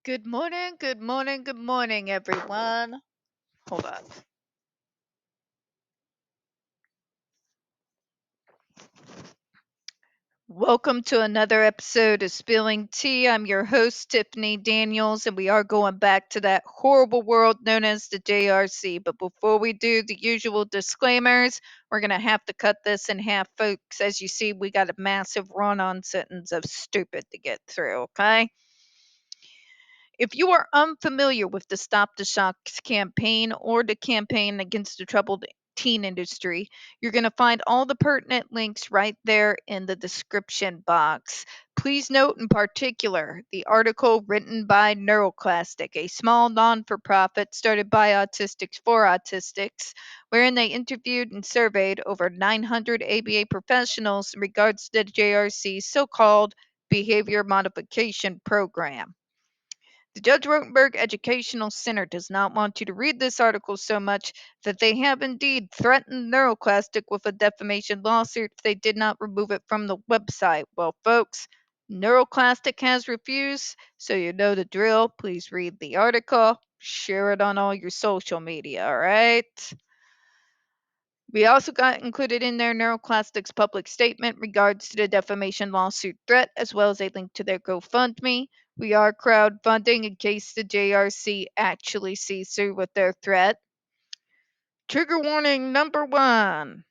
Good morning, good morning, good morning, everyone. Hold on. Welcome to another episode of Spilling Tea. I'm your host, Tiffany Daniels, and we are going back to that horrible world known as the JRC. But before we do the usual disclaimers, we're going to have to cut this in half, folks. As you see, we got a massive run on sentence of stupid to get through, okay? If you are unfamiliar with the Stop the Shocks campaign or the campaign against the troubled teen industry, you're going to find all the pertinent links right there in the description box. Please note in particular the article written by NeuroClastic, a small non for profit started by Autistics for Autistics, wherein they interviewed and surveyed over 900 ABA professionals in regards to the JRC's so called behavior modification program. The Judge Rotenberg Educational Center does not want you to read this article so much that they have indeed threatened NeuroClastic with a defamation lawsuit if they did not remove it from the website. Well, folks, NeuroClastic has refused, so you know the drill. Please read the article, share it on all your social media, all right? We also got included in there NeuroClastic's public statement regards to the defamation lawsuit threat, as well as a link to their GoFundMe. We are crowdfunding in case the JRC actually sees through with their threat. Trigger warning number one.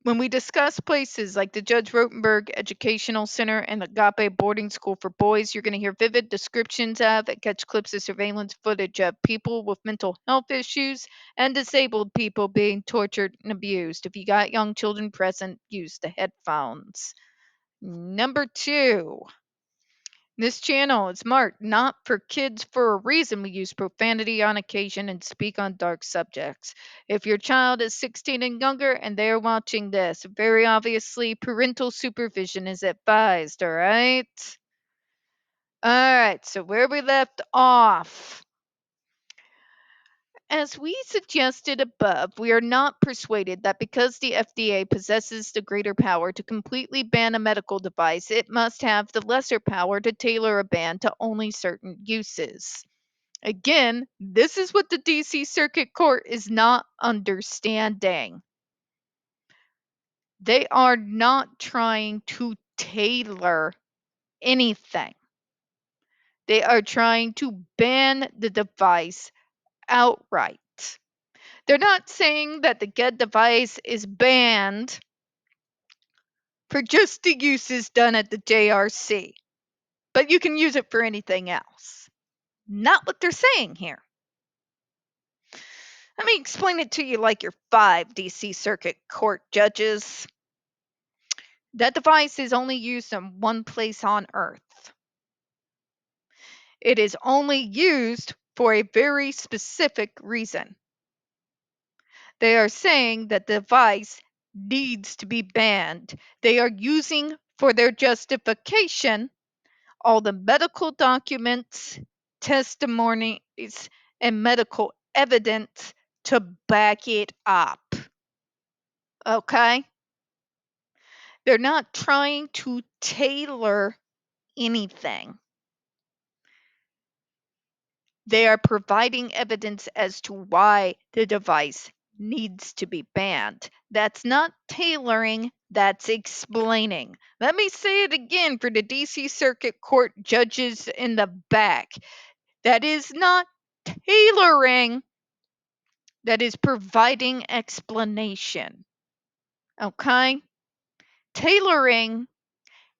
When we discuss places like the Judge Rotenberg Educational Center and the Agape Boarding School for Boys, you're going to hear vivid descriptions of and catch clips of surveillance footage of people with mental health issues and disabled people being tortured and abused. If you got young children present, use the headphones. Number two, this channel is marked not for kids for a reason. We use profanity on occasion and speak on dark subjects. If your child is 16 and younger and they're watching this, very obviously parental supervision is advised, all right? All right, so where we left off. As we suggested above, we are not persuaded that because the FDA possesses the greater power to completely ban a medical device, it must have the lesser power to tailor a ban to only certain uses. Again, this is what the DC Circuit Court is not understanding. They are not trying to tailor anything. They are trying to ban the device outright. They're not saying that the GED device is banned for just the uses done at the JRC, but you can use it for anything else. Not what they're saying here. Let me explain it to you like your 5 DC Circuit Court judges. That device is only used in one place on Earth. It is only used for a very specific reason. They are saying that the device needs to be banned. They are using for their justification all the medical documents, testimonies, and medical evidence to back it up. Okay? They're not trying to tailor anything. They are providing evidence as to why the device needs to be banned. That's not tailoring, that's explaining. Let me say it again for the DC Circuit Court judges in the back. That is not tailoring, that is providing explanation. Okay? Tailoring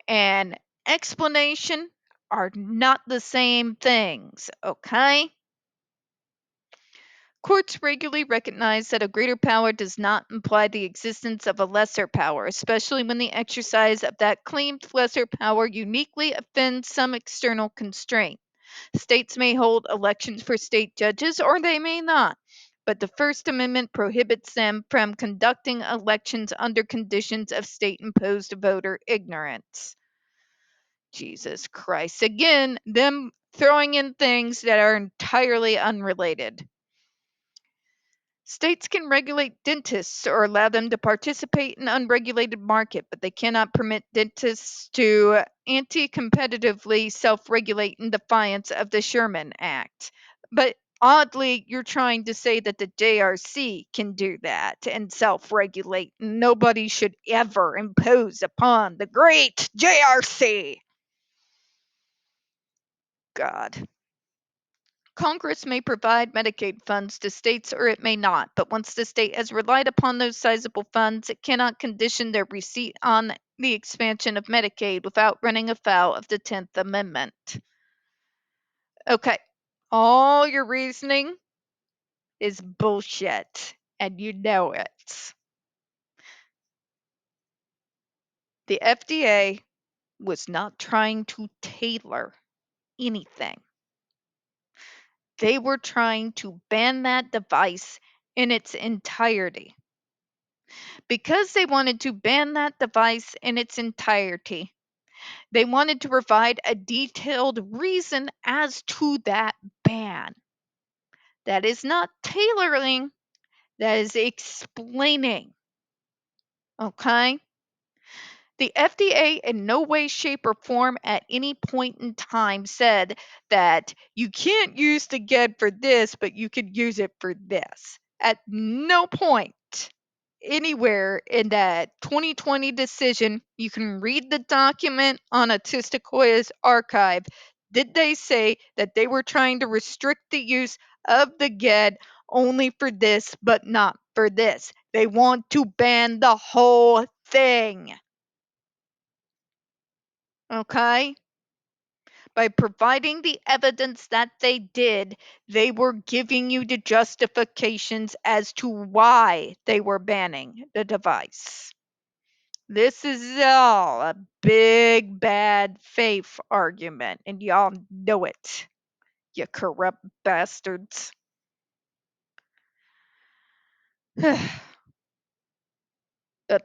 and explanation are not the same things. Okay? Courts regularly recognize that a greater power does not imply the existence of a lesser power, especially when the exercise of that claimed lesser power uniquely offends some external constraint. States may hold elections for state judges, or they may not, but the First Amendment prohibits them from conducting elections under conditions of state imposed voter ignorance. Jesus Christ. Again, them throwing in things that are entirely unrelated. States can regulate dentists or allow them to participate in unregulated market, but they cannot permit dentists to anti-competitively self-regulate in defiance of the Sherman Act. But oddly, you're trying to say that the JRC can do that and self-regulate. Nobody should ever impose upon the great JRC. God. Congress may provide Medicaid funds to states or it may not, but once the state has relied upon those sizable funds, it cannot condition their receipt on the expansion of Medicaid without running afoul of the 10th Amendment. Okay, all your reasoning is bullshit, and you know it. The FDA was not trying to tailor anything. They were trying to ban that device in its entirety. Because they wanted to ban that device in its entirety, they wanted to provide a detailed reason as to that ban. That is not tailoring, that is explaining. Okay? The FDA in no way, shape, or form at any point in time said that you can't use the GED for this, but you could use it for this. At no point anywhere in that 2020 decision, you can read the document on Autistic Hoya's archive. Did they say that they were trying to restrict the use of the GED only for this, but not for this? They want to ban the whole thing. Okay? By providing the evidence that they did, they were giving you the justifications as to why they were banning the device. This is all a big bad faith argument, and y'all know it, you corrupt bastards. But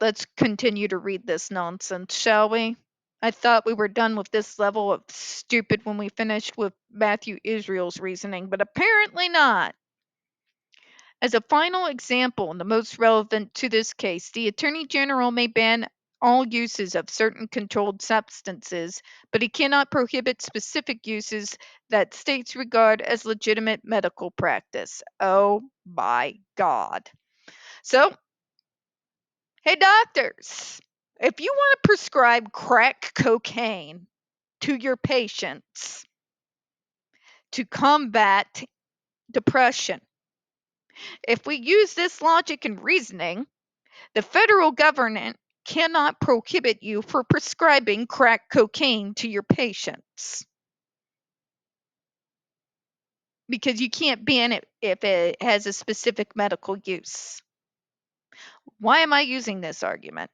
let's continue to read this nonsense, shall we? I thought we were done with this level of stupid when we finished with Matthew Israel's reasoning, but apparently not. As a final example, and the most relevant to this case, the Attorney General may ban all uses of certain controlled substances, but he cannot prohibit specific uses that states regard as legitimate medical practice. Oh my God. So, hey, doctors, if you want to prescribe crack cocaine to your patients to combat depression, if we use this logic and reasoning, the federal government cannot prohibit you for prescribing crack cocaine to your patients because you can't ban it if it has a specific medical use. Why am I using this argument?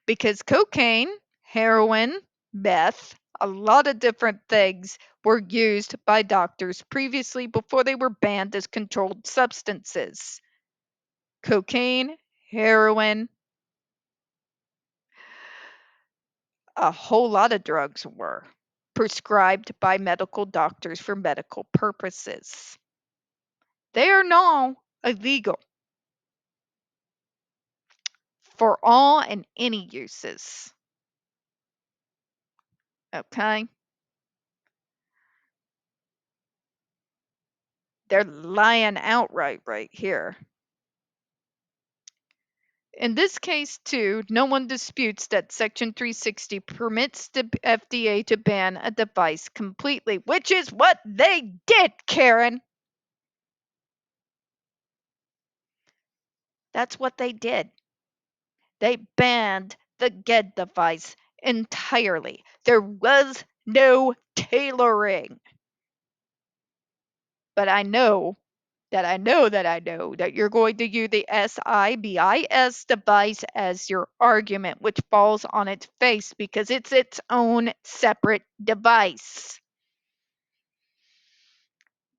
Because cocaine, heroin, meth, a lot of different things were used by doctors previously before they were banned as controlled substances. Cocaine, heroin, a whole lot of drugs were prescribed by medical doctors for medical purposes. They are now illegal for all and any uses. Okay? They're lying outright right here. In this case, too, no one disputes that Section 360 permits the FDA to ban a device completely, which is what they did, Karen. That's what they did. They banned the GED device entirely. There was no tailoring. But I know that you're going to use the SIBIS device as your argument, which falls on its face because it's its own separate device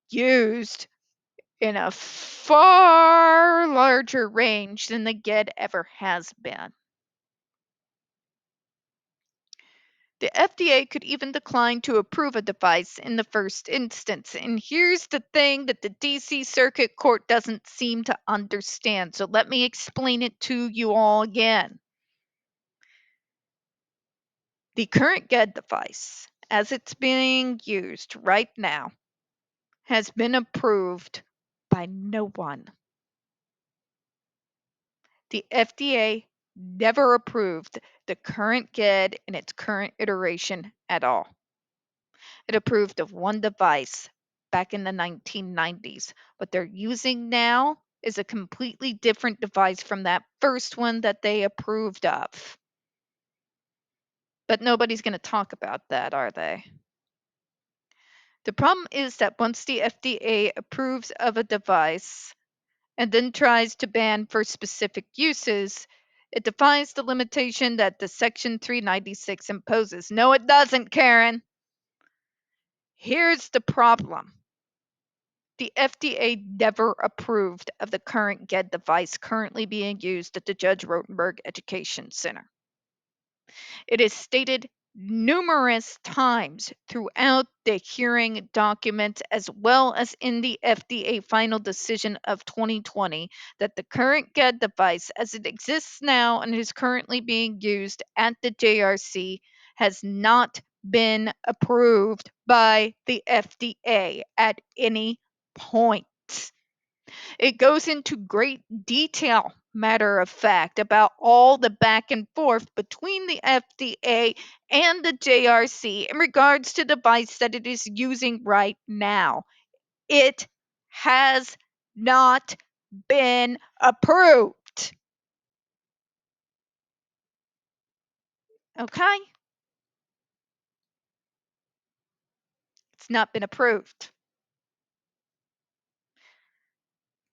used in a far larger range than the GED ever has been. The FDA could even decline to approve a device in the first instance. And here's the thing that the DC Circuit Court doesn't seem to understand. So let me explain it to you all again. The current GED device, as it's being used right now, has been approved by no one. The FDA never approved the current GED in its current iteration at all. It approved of one device back in the 1990s. What they're using now is a completely different device from that first one that they approved of. But nobody's going to talk about that, are they? The problem is that once the FDA approves of a device and then tries to ban for specific uses, it defies the limitation that the Section 396 imposes. No, it doesn't, Karen. Here's the problem. The FDA never approved of the current GED device currently being used at the Judge Rotenberg Education Center. It is stated numerous times throughout the hearing documents as well as in the FDA final decision of 2020 that the current GED device as it exists now and is currently being used at the JRC has not been approved by the FDA at any point. It goes into great detail, matter of fact, about all the back and forth between the FDA and the JRC in regards to the device that it is using right now. It has not been approved. Okay? It's not been approved.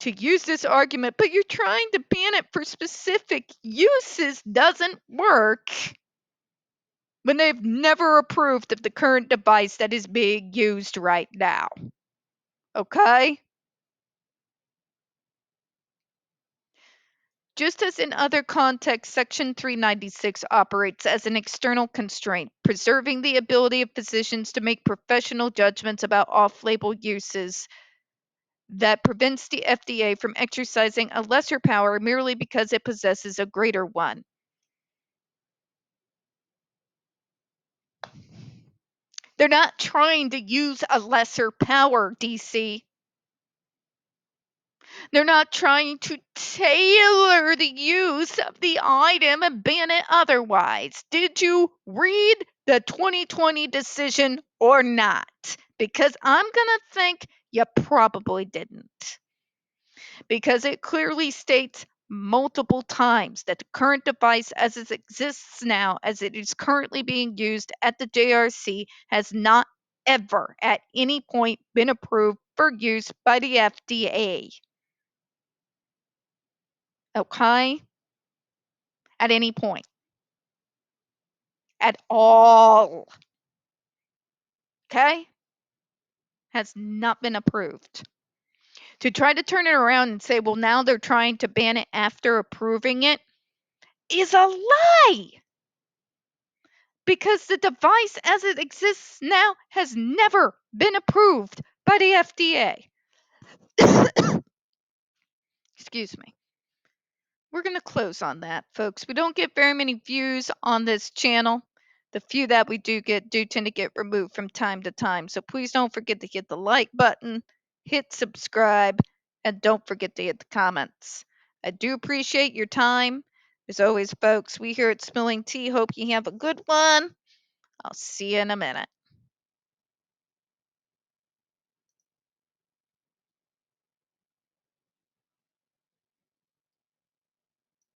To use this argument, but you're trying to ban it for specific uses doesn't work when they've never approved of the current device that is being used right now. Okay? Just as in other contexts, Section 396 operates as an external constraint, preserving the ability of physicians to make professional judgments about off label uses that prevents the FDA from exercising a lesser power merely because it possesses a greater one. They're not trying to use a lesser power, DC. They're not trying to tailor the use of the item and ban it otherwise. Did you read the 2020 decision or not? Because I'm going to think you probably didn't. Because it clearly states multiple times that the current device as it exists now, as it is currently being used at the JRC, has not ever at any point been approved for use by the FDA. Okay? At any point. At all. Okay? Has not been approved. To try to turn it around and say, well, now they're trying to ban it after approving it is a lie. Because the device as it exists now has never been approved by the FDA. Excuse me. We're going to close on that, folks. We don't get very many views on this channel. The few that we do tend to get removed from time to time. So please don't forget to hit the like button, hit subscribe, and don't forget to hit the comments. I do appreciate your time. As always, folks, we here at Spilling Tea hope you have a good one. I'll see you in a minute.